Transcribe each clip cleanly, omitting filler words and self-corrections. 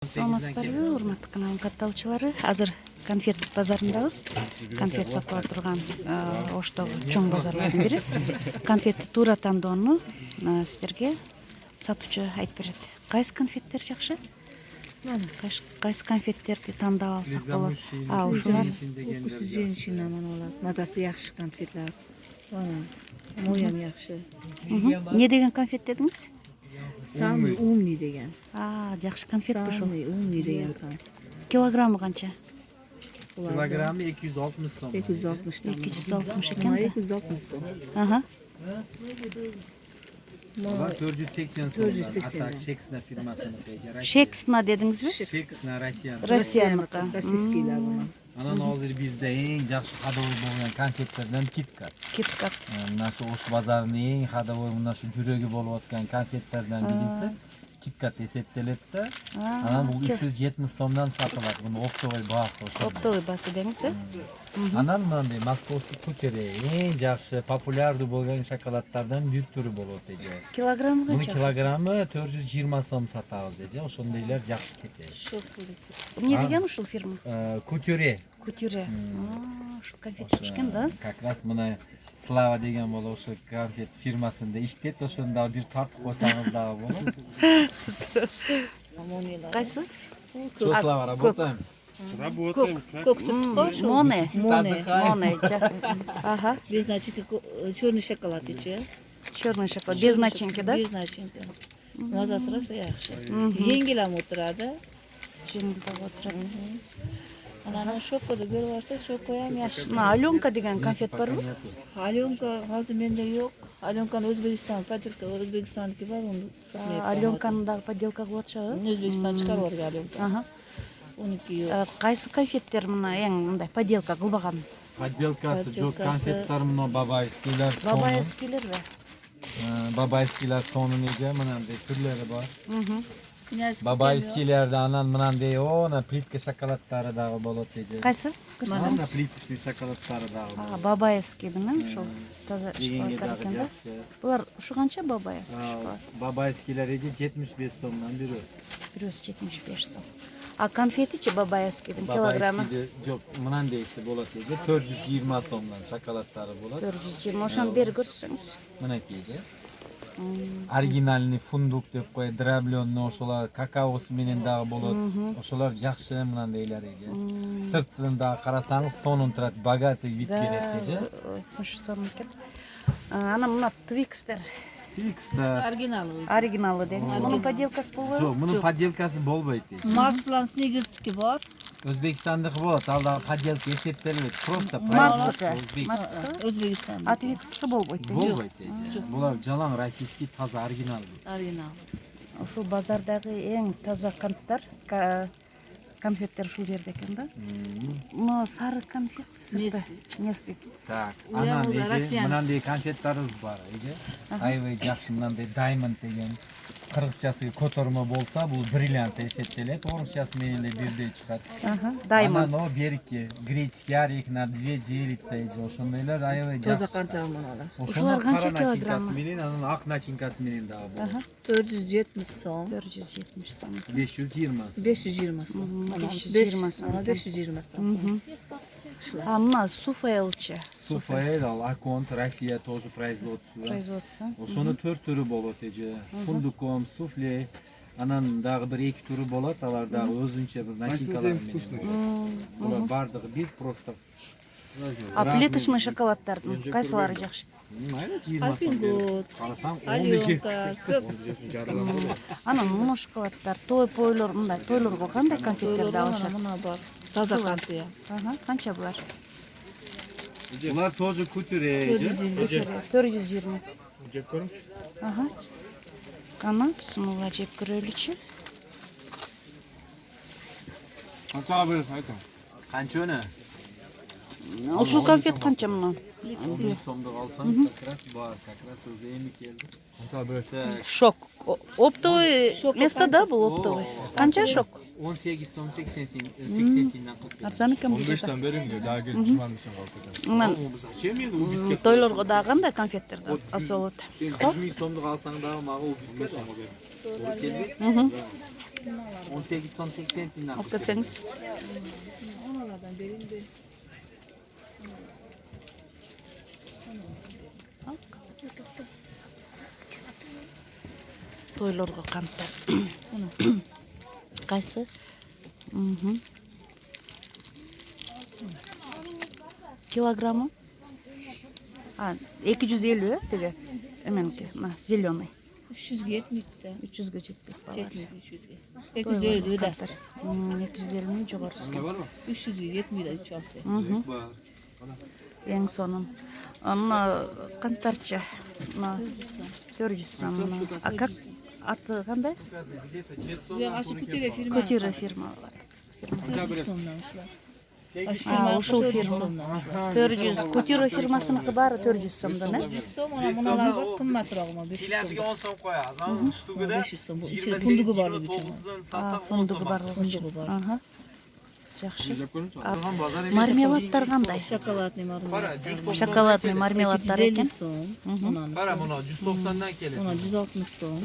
Саламатсыздарбы, урматтуу каналдын катталуучулары. Азыр конфет базарындабыз. Конфет сатып турган Оштогу чоң базарлардын бири. Конфетти туура тандоону сиздерге сатуучу айтып берет. Кайсы конфеттер жакшы? Кайсы конфеттерди тандап алсак болот? Ушулар Укусуз женщина болот. Мазасы жакшы конфетлер. Моям жакшы. Не деген конфет дедиңиз? Самый умный деген. Жакшы конфет ушул. Самый умный деген. Килограммы канча? Kilogramı 260 som. 260 там. 260 экен да. 260 сом. Var 480 som. 480. Hatta Şeksna firmasının becerisi. Шексна дедиңизби? Şeksna Rusya. Россияныкы. Российскийлер bunlar. Anan hazır bizde en жақсы ходовой болған конфеттерден KitKat. KitKat. Мына şu Ош базарының ең ходовой мына şu жүрегі болып отқан конфеттерден birisi KitKat есептелет да. Анан бұл 370 сомдан сатылат. Бұны оптовый басы ошо. Оптовый басы деңиз, Анан мынандай московский кутери ең жақсы популярдуу болгон шоколадтардан бир түрү болот эже. Килограммы Bunun канча? kilogramı 420 som satабыз эже. Ошондойлар жакшы кетет. Эмне деген ушул фирма? Кутюре. Кутюре. Ушул конфет жакшы экен да. Как раз мына Слава деген болуп ошо конфет фирмасында иштейт. Ошондо бир тартып койсаңыз дагы болот. Кайсы? Что, Слава, работаем? Работаем. Көк түптү ошо. Моне. Моне. Ага. Без начинки черный шоколад ичи. Черный шоколад. Без начинки, да? Без начинки. Мазасы раса жакшы. Жеңил ам отурады. Жеңилдеп отурат. Анан шокоду көрүп алса, шокоям жакшы. Мына Аленка деген конфет барбы? Аленка азыр менде жок. Аленканы Өзбекстан, поделка Өзбекстандыкы бар, onu. Аленканын дагы поделка кылып атышабы? Өзбекстан чыгарып берген Аленка. Ага. Уники жок. Кайсы конфеттер мына эң мындай поделка кылбаган? Поделкасы жок конфеттер мына бабайскийлер сонун. Бабаевскийлерби? Бабайскийлер сонун эже, мынандай түрлөрү бар. Князь Бабайскийлерде анан мынандай на плитка шоколадтары дагы болот эже. Кайсы? Мына плиточный шоколадтары дагы болот. Бабаевскийдин, ушул таза Дегенге шоколадтар дагы экен да. жакшы. Булар ушу канча бабаевский шоколад? Бабайскийлер эже 75 сомдон бирөөс. Бирөөсү 75 сом. Конфетичи бабаевскийдин килограммы? Жок, мынандайсы болот эже 420 сомдон шоколадтары болот. 420. Ошону бери көрсөңүз. Мынакей эже. Оригинальный фундук деп коет, дробленный ошолар какаосу менен дагы болот. Ошолар жакшы мынандайлар эже. Сыртын дагы карасаңыз сонун турат, богатый вид берет эже. Ошо сонун экен. Анан мына Твикстер. Твикстер. оригиналы. Деңиз. Мунун поделкасы болбойбу? Жок, мунун поделкасы болбойт эже. Марс план снегирский бар. Өзбекстандыкы болот, ал дагы поделка эсептелбейт. Просто Марсыкы. Өзбекстан. Твикстер болбойт. болбойт эже. Булар жалаң российский таза оригинал. Оригинал. Ушул базардагы эң таза конфеттер ушул жерде экен да. Мына сары конфет сырты. Несквик. Так, Уяң анан уза эже Россиян. мынандай конфеттерибиз бар эже. Аябай жакшы мынандай Diamond деген кыргызчасы көтөрмө болса, бул бриллиант эсептелет. Орусчасы менен эле бирдей чыгат. Даймонд. Анан о берки грецкий орехи на 2 делится эже. Ошондойлор аябай Таза жакшы. кантам алар. Ушулар канча килограмм? Менен анан ак начинкасы менен дагы болот. 470 сом. 470 сом. 520. 520 сом. 520 сом. 520 сом. Мына Суфаэлчи. Суфаэль, ал Аконт, Россия тоже производство. Ошонун 4 түрү болот эже. С фундуком, суфле, анан дагы бир 2 түрү болот. Алар дагы өзүнчө бир начинкалар менен. Булар бардыгы бир просто. Плиточный шоколаддардын кайсылары жакшы? Майра 20 сом. Альпингут, Карасаң 15. Аленка, көп. Анан мына шоколаддар тойлор мындай тойлорго кандай конфеттерди алышат? Мына бар. Таза конфет. Канча булар? Булар тоже кутюре эже. 420. Жеп көрүңүчү. Кана бисмилла жеп көрөлүчү. Канчага бересиң айтам. Канча өнө? Ушул конфет канча мына? 15 сомдук алсаң, как раз бар, как раз өзү эми келди. Так, Шок. Оптовый место да бул оптовый. Канча шок? 18 сом 80 тиңден 45. Арзан экен бул. 15'ten verin daha geç cuma için kalkacağım. Мына Зачем мен у битке? тойлорго дагы кандай конфеттерди алса болот? 100 сомдук алсаң дагы мага у битке сомго бер. Туура келбейт? 18 сом 80 тиңден. Алып келсеңиз. Onalardan bereyim de. Тойлорго канттар. Кайсы? Килограммы? 250 теге. Эменики, мына зеленый. 300'ge yetmeydi de. 300ге жетпей калат. Yetmeydi 300'ge. 250 de. 250 жогорусу. 300'ge yetmeydi 3 alsa. Эң сонун. Мына канттарчы. Мына 400 сом. А как аты кандай? Buraya karşı Kutire firma. Котира фирмалар. 400 somdan uçlar. Ушул фирма. 400. Котира фирмасыныкы баары 400 сомдон, 400 som, ona bunalar var kımmatırak ama 500 som. Келесиге 10 сом коябыз. Анын штугуда 500 som. Bu içeri fundugu var bu için. Фундугу барлыгы үчүн. Fundugu var. Ага. Жакшы. Турган базар эмес. Мармеладтар кандай? Şokoladный marmelat. Кара, 190. Шоколадный мармеладтар 150 экен. som. Ondan. Кара, муну 190дан келет. Ona 160 som.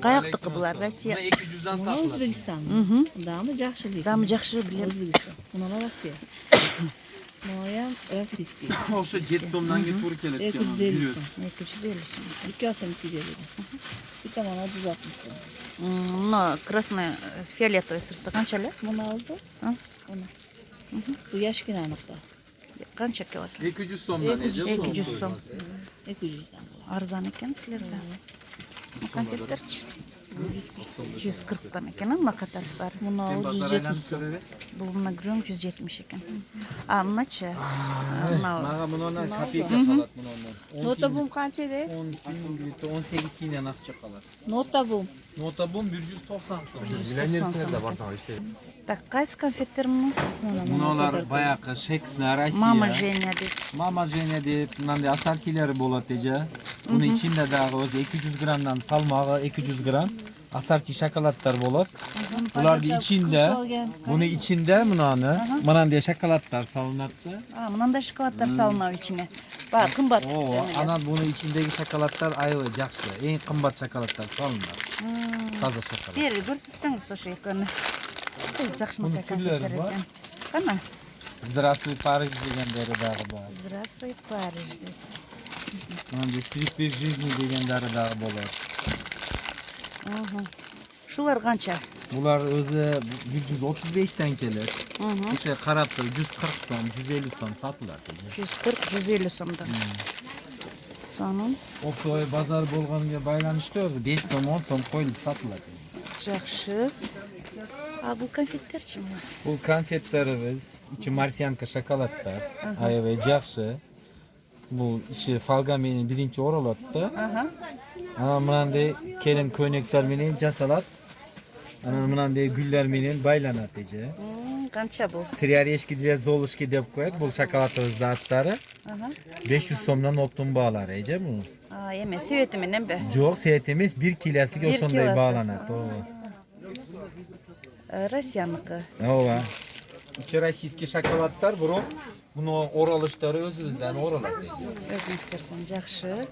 Каяктыкы булар? Россия. Мына 200дан Ona сатылат. Özbekistan. Damı жақсы değil. Дамы жакшы билем. Özbekistan. Ona Rusya. Moyam Российский. Ошо 7 сомдан ке туура келет. 250 som. 250 сом. 2 alsam 2 dedi. Bir tane ona 160 som. Мына красный фиолетовый сырты канча эле? Bunu aldı. Ha? Onu. Bu yaş kinanıkta. Канча килограмм? 200 сомдан эже. 200 сом. 200'den bu. Арзан экен силерде. Конфеттерчи. 140 экен, мына катарлар. Bunu Сен aldı базар 170 айланып som. көрөбү? Бул мына гром 170 экен. Мыначы? Мына Мага мунунан копейка калат мунунан. Nota bum kaçıydı? 10 тиң, 18 тиңден акча калат. Nota bum. Нота бум 190 сом. 190 сом. Так, кайсы конфеттер мына? Муналар баякы Шексна Россия. Мама Женя дейт. Мама Женя деп мынандай ассортилери болот эже. Мунун ичинде дагы өзү 200 граммдан салмагы 200 грамм ассорти шоколаддар болот. Булардын ичинде, мунун ичинде мынандай шоколаддар салынат да. Мынандай шоколаддар салынат ичине. Баары кымбат. Анан мунун ичиндеги шоколаддар аябай жакшы. Эң кымбат шоколаддар салынат. Таза шоколад. Бери көрсөтсөңүз ошо экөөнү. Жакшынакай күллөрү конфеттер бар. экен. Кана? Здравствуй, Париж дегендери дагы бар. Здравствуй, Париж дейт. Мындай цветы жизни дегендери дагы болот. Шулар канча? Булар өзү 135тен келет. Кеше карап туруп 140 сом, 150 сом сатылат. 140-150 сомдон. Сонун. Оптовый базар болгонго байланыштуу өзү 5 сом, 10 сом коюлуп сатылат. Жакшы. Бул конфеттерчи мына? Бул конфеттерибиз, ичи марсианка шоколаддар. Аябай жакшы. Бул ичи фольга менен биринчи оролот да. Анан мынандай келин көйнөктөр менен жасалат. Анан мынандай гүлдөр менен байланат эже. Канча бул? Триарешки деле золушки деп коет. Бул шоколадыбыздын аттары. 500 сомдон оптун баалары эже бул. Эме себети мененби? Жок, сеет эмес, 1 килосуга ошондой бааланат. Россияныкы. Ооба. Ичи российский шоколаддар, бирок муну оралыштары өзүбүздөн оралат эже. Өзүңүздөрдөн жакшы.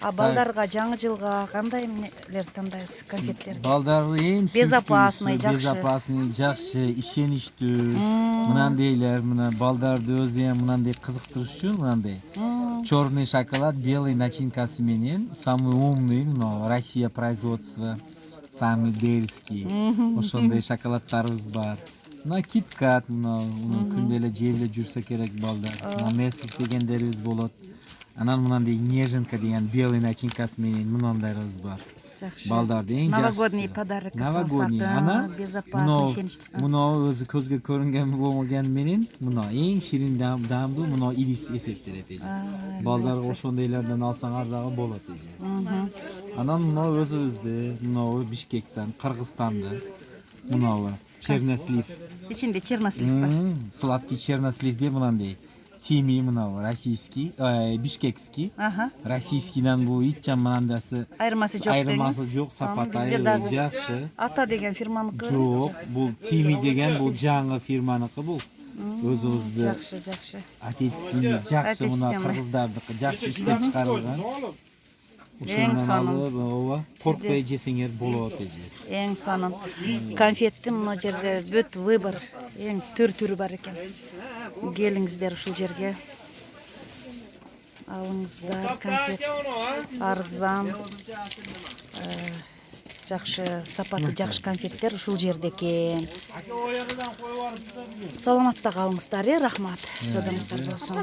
Балдарга жаңы жылга кандай эмнелер тандайсыз конфеттерди? Балдары эң Безопасный, жакшы. Безопасный, жакшы, ишеничтүү. Мынандайлар, мына балдарды өзү эми мынандай кызыктырыш үчүн мынандай. Черный шоколад, белый начинкасы менен, самый умный, но Россия производства, самый дерзкий. Ошондой шоколаддарыбыз бар. Мына KitKat, мына күндө эле жеп эле жүрсө керек балдар. Nestle дегендерибиз болот. Анан мынандай неженка деген белый начинкасы менен мынандайыбыз бар. Жакшы. Балдарды эң жакшы. Новогодний подарок Новогодний. салсак, Анан безопасный ишеничтүү. муну өзү көзгө көрүнгөн болгон менен муну эң ширин даамдуу муну ирис эсептелет эже. Балдарга ошондойлордон алсаңар дагы болот эже. Анан муну өзүбүздү, муну Бишкектен, Кыргызстанды. Муну чернослив. Ичинде чернослив бар. Сладкий чернослив деп мынандай. Тими мынау российский, бишкекский. Аха. Российскийдан бул итчан мынандасы Айырмасы жок айырмасы деңиз. жок, Соны сапаты бизде аябай дагы жакшы. Ата деген фирманыкы. Жок, бул Тими деген бул жаңы фирманыкы бул. Өзүбүздү Жакшы, жакшы. отечественный жакшы мына Отечественный. кыргыздардыкы жакшы иштеп чыгарылган. Эң сонун. Ооба, коркпой жесеңер болот эже. Эң сонун. Конфеттин мына жерде бүт выбор, эң түрү бар экен. Келиңиздер ушул жерге. Алыңыздар конфет. Арзан. Жакшы сапаты жакшы конфеттер ушул жерде экен. Саламатта калыңыздар, рахмат. Саудаңыздар болсун.